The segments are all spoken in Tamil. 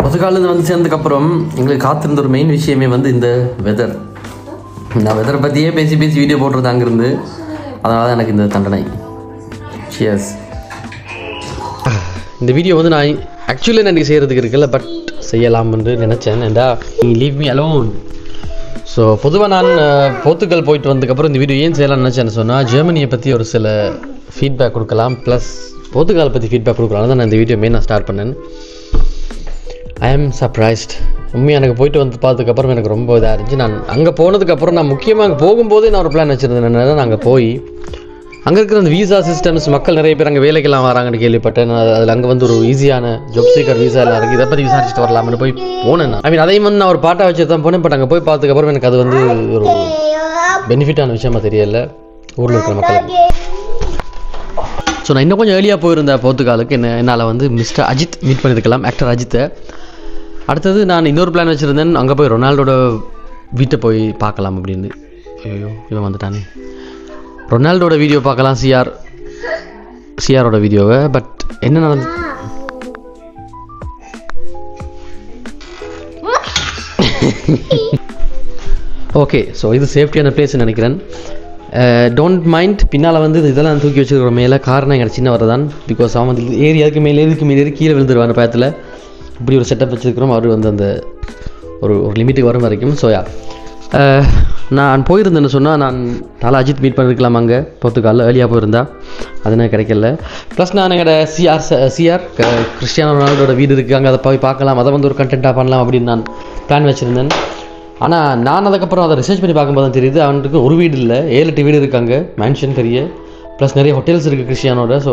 புதுக்காலேருந்து வந்து சேர்ந்ததுக்கப்புறம் எங்களுக்கு காத்திருந்த ஒரு மெயின் விஷயமே வந்து இந்த வெதர். நான் வெதரை பற்றியே பேசி வீடியோ போட்டுருந்தேன் அங்கேருந்து. அதனால தான் எனக்கு இந்த தண்டனை. சியர்ஸ். இந்த வீடியோ வந்து நான் ஆக்சுவலி நான் செய்கிறதுக்கு இருக்குல்ல, பட் செய்யலாம்னு நினச்சேன். ஏண்டா லீவ் மீ அலோன். ஸோ பொதுவாக நான் போர்த்துகல் போயிட்டு வந்ததுக்கப்புறம் இந்த வீடியோ ஏன் செய்யலாம்னு நினச்சேன்னு சொன்னால், ஜெர்மனியை பற்றி ஒரு சில ஃபீட்பேக் கொடுக்கலாம், ப்ளஸ் போர்த்துகாலை பற்றி ஃபீட்பேக் கொடுக்கலாம் தான் நான் இந்த வீடியோ நான் ஸ்டார்ட் பண்ணேன். ஐ ஆம் சர்ப்ரைஸ்ட். உண்மையாக எனக்கு போயிட்டு வந்து பார்த்ததுக்கப்புறம் எனக்கு ரொம்ப இதாக இருந்துச்சு. நான் அங்கே போனதுக்கப்புறம் நான் முக்கியமாக அங்கே போகும்போதே நான் ஒரு பிளான் வச்சுருந்தேன். என்னென்னா, நான் அங்கே போய் அங்கே இருக்கிற அந்த வீசா சிஸ்டம்ஸ், மக்கள் நிறைய பேர் அங்கே வேலைக்கெல்லாம் வராங்கன்னு கேள்விப்பட்டேன். அதில் அங்கே வந்து ஒரு ஈஸியான ஜாப் சீக்கர் வீசா எல்லாம் இருக்குது, இதை பற்றி விசாரிச்சுட்டு வரலாம்னு போய் போனேன். ஐ மீன் அதையும் வந்து நான் ஒரு பாட்டாக வச்சு தான் போனேன். பட் அங்கே போய் பார்த்ததுக்கப்புறம் எனக்கு அது வந்து ஒரு பெனிஃபிட்டான விஷயமா தெரியல ஊரில் இருக்கிற மக்களுக்கு. ஸோ நான் இன்னும் கொஞ்சம் ஏர்லியாக போயிருந்தேன் போர்த்துகாலுக்கு. என்னால் வந்து மிஸ்டர் அஜித் மீட் பண்ணியிருக்கலாம், ஆக்டர் அஜித்தை. அடுத்தது நான் இன்னொரு பிளான் வச்சுருந்தேன், அங்கே போய் ரொனால்டோட வீட்டை போய் பார்க்கலாம் அப்படின்னு. ஐயோ இவன் வந்துட்டானே. ரொனால்டோட வீடியோ பார்க்கலாம், சிஆரோட வீடியோவை. பட் என்ன நடந்து ஓகே. ஸோ இது சேஃப்டியான பிளேஸ்ன்னு நினைக்கிறேன். Don't mind. பின்னால் வந்து இதெல்லாம் தூக்கி வச்சுருக்கிற மேலே காரணம் எங்கள் சின்ன வரதான். பிகாஸ் அவன் வந்து அதுக்கு மேலே ஏறி கீழே விழுந்துருவான் பயத்தில். இப்படி ஒரு செட்டப் வச்சுருக்கிறோம். அவர் வந்து அந்த ஒரு லிமிட்டுக்கு வரும் வரைக்கும். ஸோ நான் போயிருந்தேன்னு சொன்னால் நான் அஜித் மீட் பண்ணியிருக்கலாம் அங்கே போர்த்துகாலில். ஏர்லியாக போயிருந்தா அது எனக்கு கிடைக்கல. ப்ளஸ் நான் எங்களோட சிஆர் கிறிஸ்டியானோ ரொனால்டோட வீடு இருக்குது, அங்கே அதை போய் பார்க்கலாம், அதை வந்து ஒரு கண்டென்ட்டாக பண்ணலாம் அப்படின்னு நான் பிளான் வச்சுருந்தேன். ஆனால் நான் அதுக்கப்புறம் அதை ரிசர்ச் பண்ணி பார்க்கும்போது தான் தெரியுது, அவனுக்கு ஒரு வீடு இல்லை, 7-8 வீடு இருக்காங்க, மேன்ஷன் பெரிய. ப்ளஸ் நிறைய ஹோட்டல்ஸ் இருக்குது கிறிஸ்டியானோட. ஸோ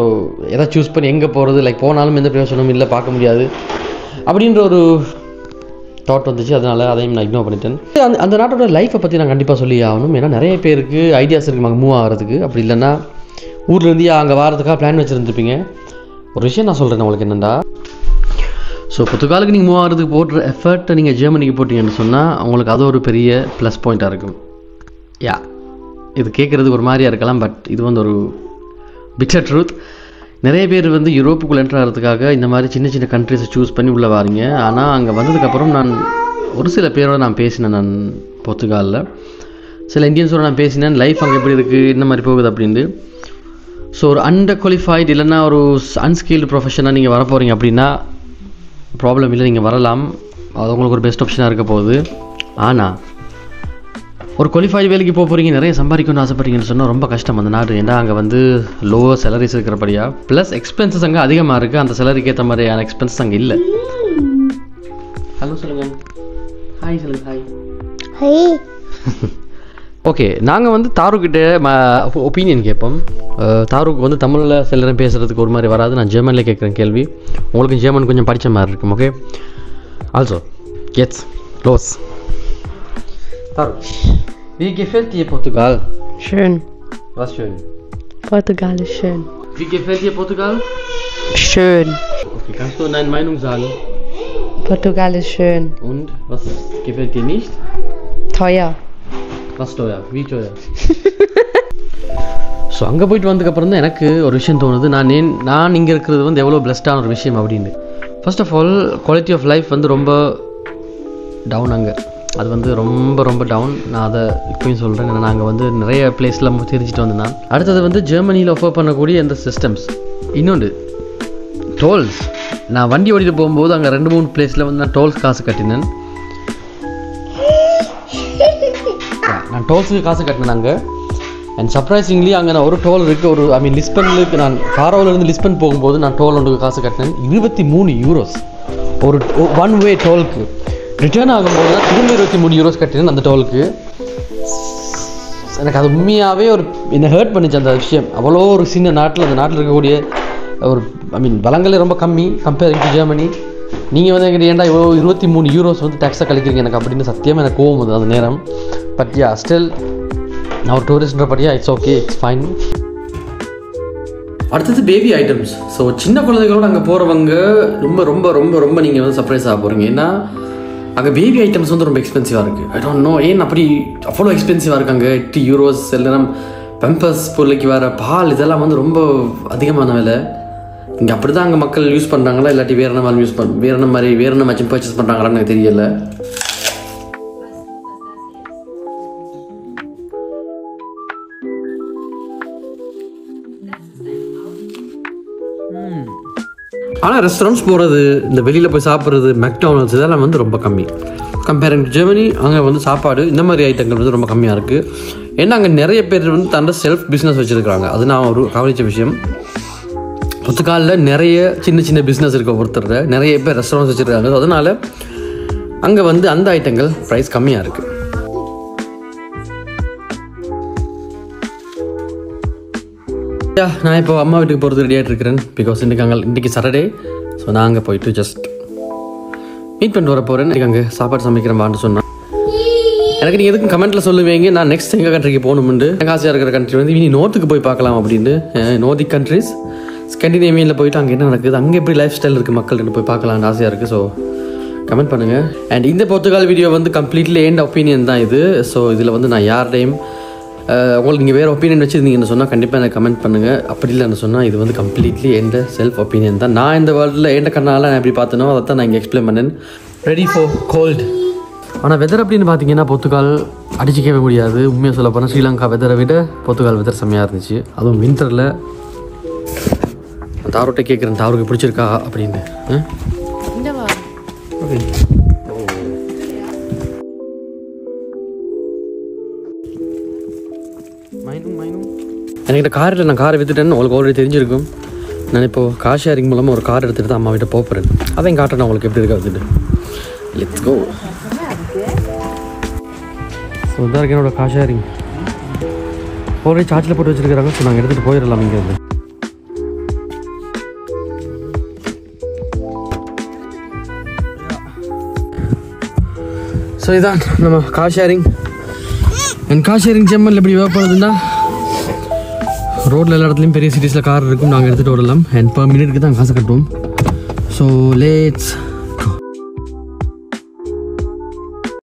எதாவது சூஸ் பண்ணி எங்கே போகிறது, லைக் போனாலும் எந்த பிரயோஜனமும் இல்லை, பார்க்க முடியாது அப்படின்ற ஒரு தாட் வந்துச்சு. அதனால் அதையும் நான் இக்னோர் பண்ணிட்டேன். அந்த நாட்டோட லைஃப்பை பற்றி நான் கண்டிப்பாக சொல்லி ஆகணும். ஏன்னா நிறைய பேருக்கு ஐடியாஸ் இருக்குது அங்கே மூவ் ஆகிறதுக்கு. அப்படி இல்லைன்னா ஊர்லேருந்து அங்கே வாரத்துக்காக பிளான் வச்சுருந்துருப்பீங்க. ஒரு விஷயம் நான் சொல்கிறேன் உங்களுக்கு என்னென்னா, ஸோ புத்துக்காலுக்கு நீங்கள் மூவ் ஆகிறதுக்கு போடுற எஃபர்ட்டை நீங்கள் ஜெர்மனிக்கு போட்டிங்கன்னு சொன்னால் அவங்களுக்கு அது ஒரு பெரிய ப்ளஸ் பாயிண்ட்டாக இருக்கும். இது கேட்குறதுக்கு ஒரு மாதிரியாக இருக்கலாம், பட் இது வந்து ஒரு பிட்டர் ட்ரூத். நிறைய பேர் வந்து யூரோப்புக்குள்ளே என்ட்ரு ஆகிறதுக்காக இந்த மாதிரி சின்ன சின்ன கண்ட்ரிஸை சூஸ் பண்ணி உள்ளே வாரீங்க. ஆனால் அங்கே வந்ததுக்கப்புறம் நான் ஒரு சில பேரோட நான் பேசினேன். நான் போர்த்துகாலில் சில இந்தியன்ஸோட நான் பேசினேன், லைஃப் அங்கே எப்படி இருக்குது, இந்த மாதிரி போகுது அப்படின்ட்டு. ஸோ ஒரு அண்டர் குவாலிஃபைடு இல்லைன்னா ஒரு அன்ஸ்கில்டு ப்ரொஃபஷனாக நீங்கள் வர போகிறீங்க அப்படின்னா ப்ராப்ளம் இல்லை, நீங்கள் வரலாம். அது உங்களுக்கு ஒரு பெஸ்ட் ஆப்ஷனாக இருக்க போகுது. ஆனால் ஒரு குவாலிஃபைடு வேலைக்கு போகிறீங்க, நிறைய சம்பாதிக்கணும்னு ஆசைப்பட்டீங்கன்னு சொன்னால் ரொம்ப கஷ்டம் அந்த நாடு. ஏன்னா அங்கே வந்து லோவர் சேலரிஸ் இருக்கிறபடியா, ப்ளஸ் எக்ஸ்பென்சஸ் அங்கே அதிகமாக இருக்குது. அந்த சேலரிக்கு ஏற்ற மாதிரியான எக்ஸ்பென்சஸ் அங்கே இல்லை. ஹலோ சொல்லுங்கள். ஹாய் சொல்லுங்கள். ஹாய். ஓகே, நாங்கள் வந்து தாருக்கிட்ட ஒப்பீனியன் கேட்போம். தாருக்கு வந்து தமிழில் சில நேரம் பேசுகிறதுக்கு ஒரு மாதிரி வராது. நான் ஜெர்மனில் கேட்குறேன் கேள்வி. உங்களுக்கு ஜெர்மன் கொஞ்சம் படித்த மாதிரி இருக்கும். Okay, also jetzt los. Taruk, wie gefällt dir Portugal? Schön. Was schön? Portugal ist schön. Wie gefällt dir Portugal? Schön. Okay, kannst du deine Meinung sagen? Portugal ist schön. Und was gefällt dir nicht? Teuer. Was teuer? Wie teuer? So அங்கே போயிட்டு வந்ததுக்கப்புறம் தான் எனக்கு ஒரு விஷயம் தோணுது, நான் இங்கே இருக்கிறது வந்து எவ்வளோ பிளஸ்டான ஒரு விஷயம் அப்படின்னு. First of all quality of life வந்து ரொம்ப டவுன் அங்கே. அது வந்து ரொம்ப ரொம்ப டவுன். நான் அதை இப்போயும் சொல்கிறேன். ஏன்னா நாங்கள் வந்து நிறைய பிளேஸில் தெரிஞ்சுட்டு வந்தேன் நான். அடுத்தது வந்து ஜெர்மனியில் ஆஃபர் பண்ணக்கூடிய இந்த சிஸ்டம்ஸ். இன்னொன்று டோல்ஸ். நான் வண்டி ஓடிட்டு போகும்போது அங்கே 2-3 பிளேஸில் வந்து நான் டோல்ஸ் காசு கட்டினேன். நான் டோல்ஸுக்கு காசு கட்டினேன் அங்கே. அண்ட் சர்ப்ரைசிங்லி அங்கே நான் ஒரு டோல் இருக்குது, லிஸ்பனுக்கு நான் காரோவிலேருந்து லிஸ்பன் போகும்போது நான் டோல் ஒன்றுக்கு காசு கட்டினேன். 23 யூரோஸ் ஒரு 1 வே டோலுக்கு. ரிட்டர்ன் ஆகும்போது தான் திரும்ப 23 யூரோஸ் கட்டினேன் அந்த டோலுக்கு. எனக்கு அது உண்மையாகவே என்னை ஹர்ட் பண்ணிச்சு அந்த விஷயம். அவ்வளோ ஒரு சின்ன நாட்டில், அந்த நாட்டில் இருக்கக்கூடிய ஒரு வளங்களே ரொம்ப கம்மி கம்பேரிங் டு ஜெர்மனி. நீங்கள் வந்து எங்கிட்ட ஏன்டா இவ்வளோ 23 யூரோஸ் வந்து டேக்ஸாக கழிக்கிறீங்க எனக்கு அப்படின்னு சத்தியமாக எனக்கு கோவம் வந்து அந்த நேரம். பட் ஸ்டில் நான் ஒரு டூரிஸ்ட்ன்றபடியா இட்ஸ் ஓகே, இட்ஸ் ஃபைன். அடுத்தது பேபி ஐட்டம்ஸ். ஸோ சின்ன குழந்தைகளோட அங்கே போகிறவங்க ரொம்ப ரொம்ப ரொம்ப ரொம்ப நீங்கள் வந்து சர்ப்ரைஸ் ஆக போகிறீங்க. ஏன்னா அங்கே பேபி ஐட்டம்ஸ் வந்து ரொம்ப எக்ஸ்பென்சிவாக இருக்குது. ஐ டோன்ட் நோ ஏன் அப்படி அவ்வளோ எக்ஸ்பென்சிவாக இருக்குது அங்கே. 80 யூரோஸ் எல்லாம் பெம்பர்ஸ் பிள்ளைக்கு வர பால் இதெல்லாம் வந்து ரொம்ப அதிகமான விலை. இங்கே அப்படி தான் அங்கே மக்கள் யூஸ் பண்ணுறாங்களா இல்லாட்டி வேறு என்ன மாதிரி வேறு என்ன மேட்சும் பர்ச்சேஸ் பண்ணுறாங்களான்னு எனக்கு தெரியல. ஆனால் ரெஸ்டாரண்ட்ஸ் போகிறது, இந்த வெளியில் போய் சாப்பிட்றது, மெக்டானல்ட்ஸ் இதெல்லாம் வந்து ரொம்ப கம்மி கம்பேரிங் டு ஜெர்மனி. அங்கே வந்து சாப்பாடு இந்த மாதிரி ஐட்டங்கள் வந்து ரொம்ப கம்மியாக இருக்குது. ஏன்னா அங்கே நிறைய பேர் வந்து தன்னோட செல்ஃப் பிஸ்னஸ் வச்சுருக்காங்க. அது நான் ஒரு கவனித்த விஷயம். புத்துக்காலில் நிறைய சின்ன சின்ன பிஸ்னஸ் இருக்க ஒருத்தர், நிறைய பேர் ரெஸ்டாரண்ட்ஸ் வச்சுருக்காங்க. ஸோ அதனால் அங்கே வந்து அந்த ஐட்டங்கள் ப்ரைஸ் கம்மியாக இருக்குது. நான் இப்போ அம்மா வீட்டுக்கு போகிறது ரெடியாகிட்டு இருக்கிறேன். பிகாஸ் இன்றைக்கி சாட்டர்டே. ஸோ நான் அங்கே போயிட்டு ஜஸ்ட் மீட் பண்ணிட்டு வர போகிறேன். இன்றைக்கி அங்கே சாப்பாடு சமைக்கிறேன் வான்னு சொன்னேன். எனக்கு நீங்கள் எதுக்கும் கமெண்ட்டில் சொல்லுவீங்க நான் நெக்ஸ்ட் எங்கள் கண்ட்ரிக்கு போகணும்னு. எனக்கு ஆசையாக இருக்கிற கண்ட்ரி வந்து இனி நோர்த்துக்கு போய் பார்க்கலாம் அப்படின்ட்டு. நோர்திக் கண்ட்ரிஸ் ஸ்கண்டினேவியனில் போயிட்டு அங்கே என்ன நடக்குது, அங்கே எப்படி லைஃப் ஸ்டைல் இருக்குது மக்கள்கிட்ட போய் பார்க்கலான்னு ஆசையாக இருக்குது. ஸோ கமெண்ட் பண்ணுங்கள். அண்ட் இந்த போர்த்துகால் வீடியோ வந்து கம்ப்ளீட்லி எண்ட் ஒப்பீனியன் தான் இது. ஸோ இதில் வந்து நான் யார்டையும் உங்களுக்கு நீங்கள் வேறு ஒப்பீனியன் வச்சுருந்தீங்கன்னு சொன்னால் கண்டிப்பாக எனக்கு கமெண்ட் பண்ணுங்கள். அப்படி இல்லைன்னு சொன்னால் இது வந்து கம்ப்ளீட்லி எந்த செல்ஃப் ஒப்பீனியன் தான். நான் இந்த வேர்ல்டில் எந்த கண்ணால் நான் எப்படி பார்த்தனோ அதை தான் நான் இங்கே எக்ஸ்பிளைன் பண்ணேன். Ready for cold. ஆனால் வெதர் அப்படின்னு பார்த்தீங்கன்னா போர்த்துகால் அடிச்சிக்கவே முடியாது. உண்மையாக சொல்ல போனால் ஸ்ரீலங்கா வெதரை விட போர்த்துகால் வெதர் செம்மையாக இருந்துச்சு. அதுவும் வின்டரில். தாரோட்டை கேட்குறேன், தாருக்கு பிடிச்சிருக்கா அப்படின்ட்டு. ஓகே. என்கிட்ட கார் இல்லை, நான் காரை விற்றுட்டேன்னு உங்களுக்கு ஆல்ரெடி தெரிஞ்சிருக்கும். நான் இப்போது கார் ஷேரிங் மூலமாக ஒரு கார் எடுத்துகிட்டு தான் அம்மா வீட்டை போகிறேன். அதையும் காட்டுறேன் உங்களுக்கு எப்படி இருக்கா வந்துட்டு. Let's go. ஸோ இதாக இருக்கு என்னோட கார் ஷேரிங். ஆல்ரெடி சார்ஜில் போட்டு வச்சுருக்கிறாங்க. ஸோ நாங்கள் எடுத்துகிட்டு போயிடலாம் இங்கேருந்து. ஸோ இதான் நம்ம கார் ஷேரிங். என் கார் ஷேரிங் ஜெர்மனில் எப்படி ஒர்க் பண்ணுறதுன்னா, ரோட்டில் எல்லா இடத்துலையும் பெரிய சிட்டிஸில் கார் இருக்கும், நாங்கள் எடுத்துகிட்டு வரலாம். அண்ட் பர் மினிட்க்கு தான் காசு கட்டுவோம். So lads